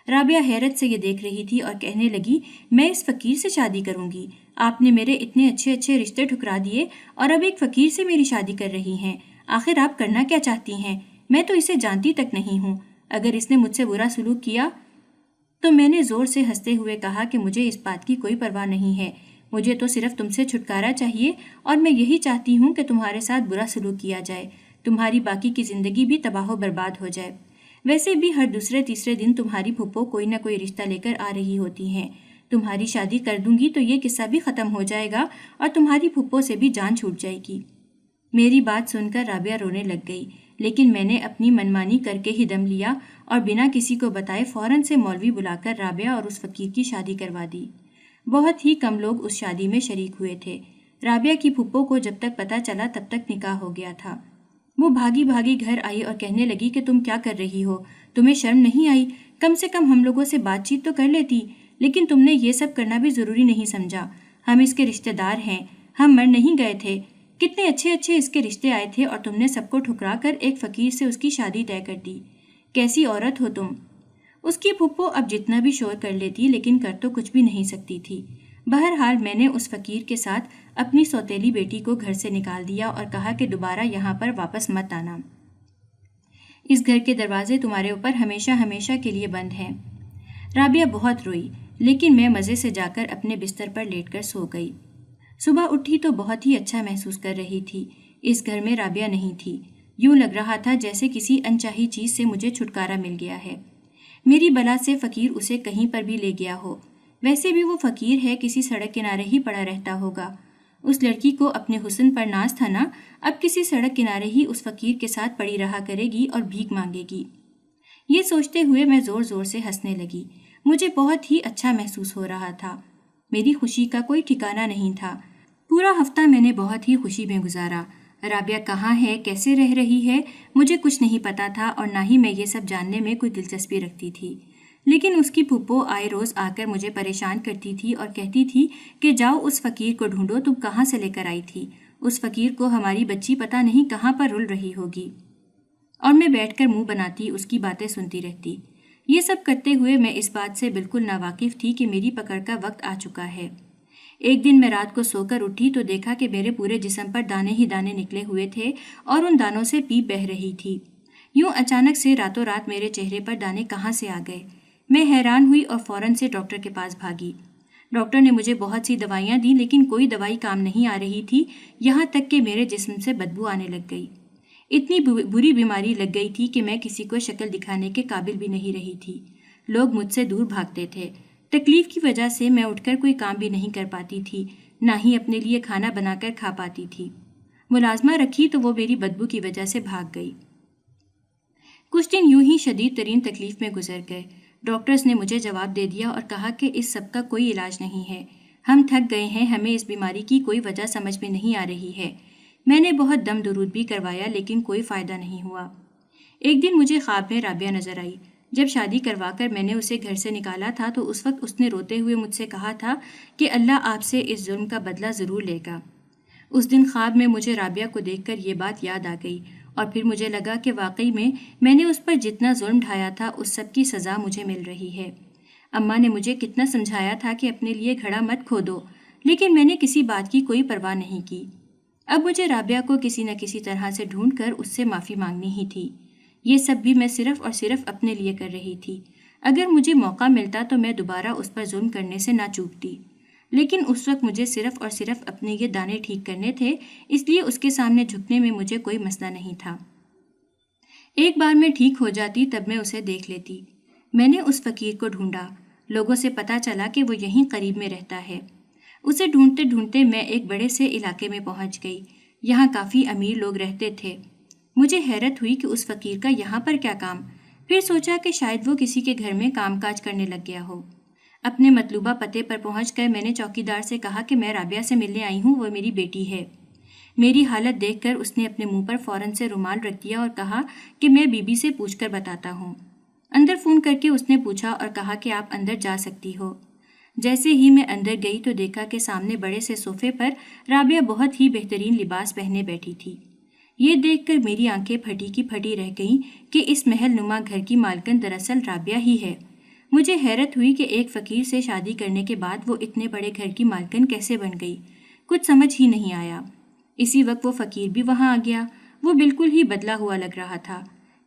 رابعہ حیرت سے یہ دیکھ رہی تھی اور کہنے لگی، میں اس فقیر سے شادی کروں گی؟ آپ نے میرے اتنے اچھے اچھے رشتے ٹھکرا دیے اور اب ایک فقیر سے میری شادی کر رہی ہیں۔ آخر آپ کرنا کیا چاہتی ہیں؟ میں تو اسے جانتی تک نہیں ہوں۔ اگر اس نے مجھ سے برا سلوک کیا تو میں نے زور سے ہنستے ہوئے کہا کہ مجھے اس بات کی کوئی پرواہ نہیں ہے، مجھے تو صرف تم سے چھٹکارا چاہیے اور میں یہی چاہتی ہوں کہ تمہارے ساتھ برا سلوک کیا جائے، تمہاری باقی کی زندگی بھی تباہ و برباد ہو جائے۔ ویسے بھی ہر دوسرے تیسرے دن تمہاری پھپھو کوئی نہ کوئی رشتہ لے کر آ رہی ہوتی ہیں، تمہاری شادی کر دوں گی تو یہ قصہ بھی ختم ہو جائے گا اور تمہاری پھپھو سے بھی جان چھوٹ جائے گی۔ میری بات سن کر رابعہ رونے لگ گئی، لیکن میں نے اپنی منمانی کر کے ہی دم لیا اور بنا کسی کو بتائے فوراً سے مولوی بلا کر رابعہ اور اس فقیر کی شادی کروا دی۔ بہت ہی کم لوگ اس شادی میں شریک ہوئے تھے۔ رابعہ کی پھپھو کو جب تک پتہ چلا تب تک نکاح ہو گیا تھا۔ وہ بھاگی بھاگی گھر آئی اور کہنے لگی کہ تم کیا کر رہی ہو؟ تمہیں شرم نہیں آئی؟ کم سے کم ہم لوگوں سے بات چیت تو کر لیتی، لیکن تم نے یہ سب کرنا بھی ضروری نہیں سمجھا۔ ہم اس کے رشتہ دار ہیں، ہم مر نہیں گئے تھے۔ کتنے اچھے اچھے اس کے رشتے آئے تھے اور تم نے سب کو ٹھکرا کر ایک فقیر سے اس کی شادی طے کر دی۔ کیسی عورت ہو تم؟ اس کی پھپھو اب جتنا بھی شور کر لیتی لیکن کر تو کچھ بھی نہیں سکتی تھی۔ بہرحال میں نے اس فقیر کے ساتھ اپنی سوتیلی بیٹی کو گھر سے نکال دیا اور کہا کہ دوبارہ یہاں پر واپس مت آنا، اس گھر کے دروازے تمہارے اوپر ہمیشہ ہمیشہ کے لیے بند ہیں۔ رابعہ بہت روئی، لیکن میں مزے سے جا کر اپنے بستر پر لیٹ کر سو گئی۔ صبح اٹھی تو بہت ہی اچھا محسوس کر رہی تھی۔ اس گھر میں رابعہ نہیں تھی، یوں لگ رہا تھا جیسے کسی انچاہی چیز سے مجھے چھٹکارا مل گیا ہے۔ میری بلا سے فقیر اسے کہیں پر بھی لے گیا ہو، ویسے بھی وہ فقیر ہے، کسی سڑک کنارے ہی پڑا رہتا ہوگا۔ اس لڑکی کو اپنے حسن پر ناز تھا نا، اب کسی سڑک کنارے ہی اس فقیر کے ساتھ پڑی رہا کرے گی اور بھیک مانگے گی۔ یہ سوچتے ہوئے میں زور زور سے ہنسنے لگی۔ مجھے بہت ہی اچھا محسوس ہو رہا تھا، میری خوشی کا کوئی ٹھکانہ نہیں تھا۔ پورا ہفتہ میں نے بہت ہی خوشی میں گزارا۔ رابعہ کہاں ہے، کیسے رہ رہی ہے، مجھے کچھ نہیں پتا تھا اور نہ ہی میں یہ سب جاننے میں کوئی دلچسپی رکھتی تھی۔ لیکن اس کی پھپھو آئے روز آ کر مجھے پریشان کرتی تھی اور کہتی تھی کہ جاؤ اس فقیر کو ڈھونڈو، تم کہاں سے لے کر آئی تھی؟ اس فقیر کو ہماری بچی پتہ نہیں کہاں پر رل رہی ہوگی۔ اور میں بیٹھ کر منہ بناتی اس کی باتیں سنتی رہتی۔ یہ سب کرتے ہوئے میں اس بات سے بالکل ناواقف تھی کہ میری پکڑ کا وقت آ چکا ہے۔ ایک دن میں رات کو سو کر اٹھی تو دیکھا کہ میرے پورے جسم پر دانے ہی دانے نکلے ہوئے تھے اور ان دانوں سے پیپ بہہ رہی تھی۔ یوں اچانک سے راتوں رات میرے چہرے پر دانے کہاں سے آ گئے؟ میں حیران ہوئی اور فوراً سے ڈاکٹر کے پاس بھاگی۔ ڈاکٹر نے مجھے بہت سی دوائیاں دیں لیکن کوئی دوائی کام نہیں آ رہی تھی، یہاں تک کہ میرے جسم سے بدبو آنے لگ گئی۔ اتنی بری بیماری لگ گئی تھی کہ میں کسی کو شکل دکھانے کے قابل بھی نہیں رہی تھی۔ لوگ مجھ سے دور بھاگتے تھے۔ تکلیف کی وجہ سے میں اٹھ کر کوئی کام بھی نہیں کر پاتی تھی، نہ ہی اپنے لیے کھانا بنا کر کھا پاتی تھی۔ ملازمہ رکھی تو وہ میری بدبو کی وجہ سے بھاگ گئی۔ کچھ دن یوں ہی شدید ترین تکلیف میں گزر گئے۔ ڈاکٹرز نے مجھے جواب دے دیا اور کہا کہ اس سب کا کوئی علاج نہیں ہے، ہم تھک گئے ہیں، ہمیں اس بیماری کی کوئی وجہ سمجھ میں نہیں آ رہی ہے۔ میں نے بہت دم درود بھی کروایا لیکن کوئی فائدہ نہیں ہوا۔ ایک دن مجھے خواب میں رابعہ نظر آئی۔ جب شادی کروا کر میں نے اسے گھر سے نکالا تھا تو اس وقت اس نے روتے ہوئے مجھ سے کہا تھا کہ اللہ آپ سے اس ظلم کا بدلہ ضرور لے گا۔ اس دن خواب میں مجھے رابعہ کو دیکھ کر یہ بات یاد آ گئی اور پھر مجھے لگا کہ واقعی میں نے اس پر جتنا ظلم ڈھایا تھا اس سب کی سزا مجھے مل رہی ہے۔ اماں نے مجھے کتنا سمجھایا تھا کہ اپنے لیے گھڑا مت کھودو، لیکن میں نے کسی بات کی کوئی پرواہ نہیں کی۔ اب مجھے رابعہ کو کسی نہ کسی طرح سے ڈھونڈ کر اس سے معافی مانگنی ہی تھی۔ یہ سب بھی میں صرف اور صرف اپنے لیے کر رہی تھی۔ اگر مجھے موقع ملتا تو میں دوبارہ اس پر ظلم کرنے سے نہ چوکتی، لیکن اس وقت مجھے صرف اور صرف اپنے یہ دانے ٹھیک کرنے تھے، اس لیے اس کے سامنے جھکنے میں مجھے کوئی مسئلہ نہیں تھا۔ ایک بار میں ٹھیک ہو جاتی تب میں اسے دیکھ لیتی۔ میں نے اس فقیر کو ڈھونڈا، لوگوں سے پتہ چلا کہ وہ یہیں قریب میں رہتا ہے۔ اسے ڈھونڈتے ڈھونڈتے میں ایک بڑے سے علاقے میں پہنچ گئی۔ یہاں کافی امیر لوگ رہتے تھے۔ مجھے حیرت ہوئی کہ اس فقیر کا یہاں پر کیا کام؟ پھر سوچا کہ شاید وہ کسی کے گھر میں کام کاج کرنے لگ گیا ہو۔ اپنے مطلوبہ پتے پر پہنچ کر میں نے چوکیدار سے کہا کہ میں رابعہ سے ملنے آئی ہوں، وہ میری بیٹی ہے۔ میری حالت دیکھ کر اس نے اپنے منہ پر فوراً سے رومال رکھ دیا اور کہا کہ میں بی بی سے پوچھ کر بتاتا ہوں۔ اندر فون کر کے اس نے پوچھا اور کہا کہ آپ اندر جا سکتی ہو۔ جیسے ہی میں اندر گئی تو دیکھا کہ سامنے بڑے سے صوفے پر رابعہ بہت ہی بہترین لباس پہنے بیٹھی تھی۔ یہ دیکھ کر میری آنکھیں پھٹی کی پھٹی رہ گئیں کہ اس محل نما گھر کی مالکن دراصل رابعہ ہی ہے۔ مجھے حیرت ہوئی کہ ایک فقیر سے شادی کرنے کے بعد وہ اتنے بڑے گھر کی مالکن کیسے بن گئی، کچھ سمجھ ہی نہیں آیا۔ اسی وقت وہ فقیر بھی وہاں آ گیا۔ وہ بالکل ہی بدلا ہوا لگ رہا تھا،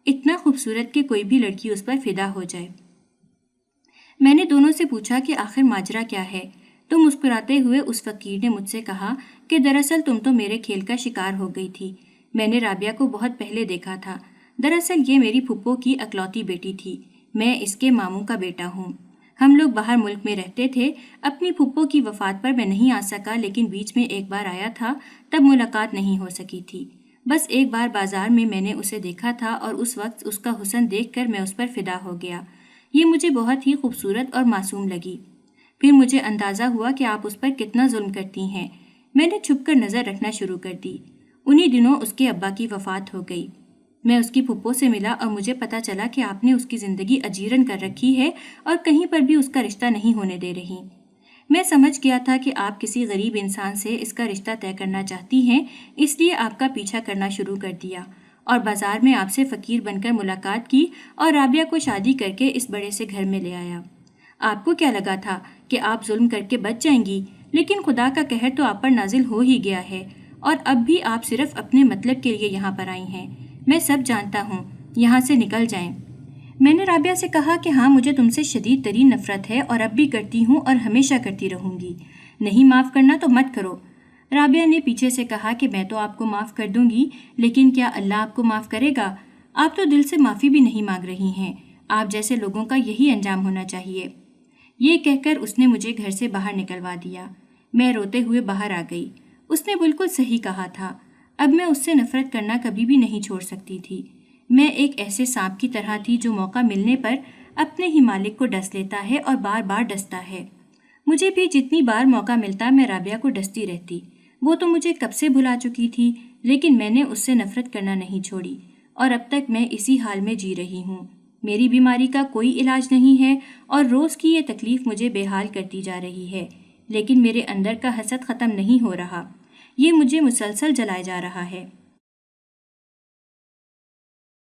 اتنا خوبصورت کہ کوئی بھی لڑکی اس پر فدا ہو جائے۔ میں نے دونوں سے پوچھا کہ آخر ماجرا کیا ہے، تو مسکراتے ہوئے اس فقیر نے مجھ سے کہا کہ دراصل تم تو میرے کھیل کا شکار ہو گئی تھی۔ میں نے رابعہ کو بہت پہلے دیکھا تھا۔ دراصل یہ میری پھپھو کی اکلوتی بیٹی تھی، میں اس کے ماموں کا بیٹا ہوں۔ ہم لوگ باہر ملک میں رہتے تھے، اپنی پھپھو کی وفات پر میں نہیں آ سکا، لیکن بیچ میں ایک بار آیا تھا، تب ملاقات نہیں ہو سکی تھی۔ بس ایک بار بازار میں نے اسے دیکھا تھا اور اس وقت اس کا حسن دیکھ کر میں اس پر فدا ہو گیا۔ یہ مجھے بہت ہی خوبصورت اور معصوم لگی۔ پھر مجھے اندازہ ہوا کہ آپ اس پر کتنا ظلم کرتی ہیں۔ میں نے چھپ کر نظر رکھنا شروع کر دی۔ انہی دنوں اس کے ابا کی وفات ہو گئی۔ میں اس کی پھپھو سے ملا اور مجھے پتا چلا کہ آپ نے اس کی زندگی اجیرن کر رکھی ہے اور کہیں پر بھی اس کا رشتہ نہیں ہونے دے رہی۔ میں سمجھ گیا تھا کہ آپ کسی غریب انسان سے اس کا رشتہ طے کرنا چاہتی ہیں، اس لیے آپ کا پیچھا کرنا شروع کر دیا اور بازار میں آپ سے فقیر بن کر ملاقات کی اور رابعہ کو شادی کر کے اس بڑے سے گھر میں لے آیا۔ آپ کو کیا لگا تھا کہ آپ ظلم کر کے بچ جائیں گی، لیکن خدا کا قہر تو آپ پر نازل ہو ہی گیا ہے اور اب بھی آپ صرف اپنے مطلب کے لیے یہاں پر آئی ہیں۔ میں سب جانتا ہوں، یہاں سے نکل جائیں۔ میں نے رابعہ سے کہا کہ ہاں، مجھے تم سے شدید ترین نفرت ہے اور اب بھی کرتی ہوں اور ہمیشہ کرتی رہوں گی۔ نہیں معاف کرنا تو مت کرو۔ رابعہ نے پیچھے سے کہا کہ میں تو آپ کو معاف کر دوں گی، لیکن کیا اللہ آپ کو معاف کرے گا؟ آپ تو دل سے معافی بھی نہیں مانگ رہی ہیں۔ آپ جیسے لوگوں کا یہی انجام ہونا چاہیے۔ یہ کہہ کر اس نے مجھے گھر سے باہر نکلوا دیا۔ میں روتے ہوئے باہر آ گئی۔ اس نے بالکل صحیح کہا تھا۔ اب میں اس سے نفرت کرنا کبھی بھی نہیں چھوڑ سکتی تھی۔ میں ایک ایسے سانپ کی طرح تھی جو موقع ملنے پر اپنے ہی مالک کو ڈس لیتا ہے اور بار بار ڈستا ہے۔ مجھے بھی جتنی بار موقع ملتا میں رابعہ کو ڈستی رہتی۔ وہ تو مجھے کب سے بھلا چکی تھی، لیکن میں نے اس سے نفرت کرنا نہیں چھوڑی اور اب تک میں اسی حال میں جی رہی ہوں۔ میری بیماری کا کوئی علاج نہیں ہے اور روز کی یہ تکلیف مجھے بے حال کرتی جا رہی ہے، لیکن میرے اندر کا حسد ختم نہیں ہو رہا۔ یہ مجھے مسلسل جلائے جا رہا ہے۔